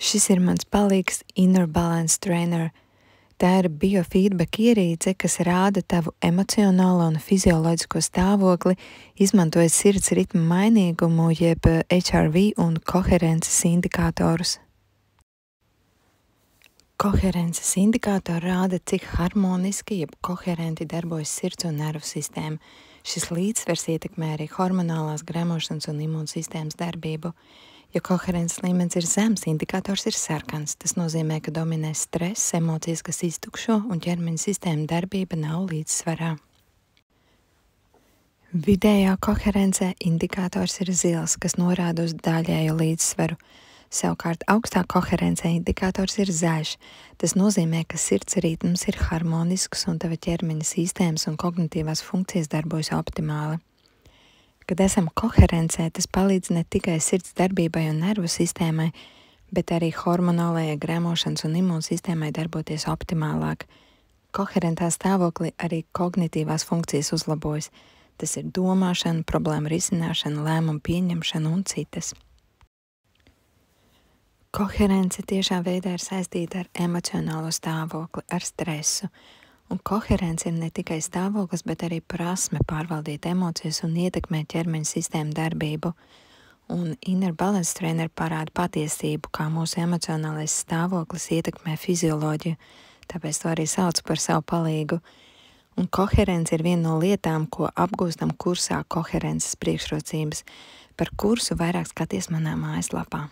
Šis ir mans palīgs Inner Balance Trainer. Tā ir biofeedback ierīce, kas rāda tavu emocionālo un fizioloģisko stāvokli, izmantojot sirds ritma mainīgumu, jeb HRV un koherences indikatorus. Koherences indikātori rāda, cik harmoniski, jeb koherenti darbojas sirds un nervu sistēma. Šis līdzsvers ietekmē arī hormonālās gremošanas un imūnsistēmas darbību. Ja koherences līmenis ir zems, indikators ir sarkans. Tas nozīmē, ka dominē stress, emocijas, kas iztukšo, un ķermeņa sistēma darbība nav līdzsvarā. Vidējā koherencē indikators ir zils, kas norāda uz daļēju līdzsvaru. Savukārt augstā koherencē indikators ir zaļš. Tas nozīmē, ka sirds ritms ir harmonisks un tava ķermeņa sistēmas un kognitīvās funkcijas darbojas optimāli. Kad esam koherencē, tas palīdz ne tikai sirds darbībai un nervu sistēmai, bet arī hormonālajai gremošanas un imūnsistēmai darboties optimālāk. Koherentā stāvoklī arī kognitīvās funkcijas uzlabojas. Tas ir domāšana, problēma risināšana, lēmumu pieņemšana un citas. Koherence tiešā veidā ir saistīta ar emocionālo stāvokli, ar stresu. Un koherence ir ne tikai stāvoklis, bet arī prasme pārvaldīt emocijas un ietekmēt ķermeņa sistēmu darbību. Un Inner Balance Trainer parāda patiesību, kā mūsu emocionālais stāvoklis ietekmē fizioloģiju, tāpēc to arī sauc par savu palīgu. Un koherence ir viena no lietām, ko apgūstam kursā Koherences priekšrocības. Par kursu vairāk skaties manā mājaslapā.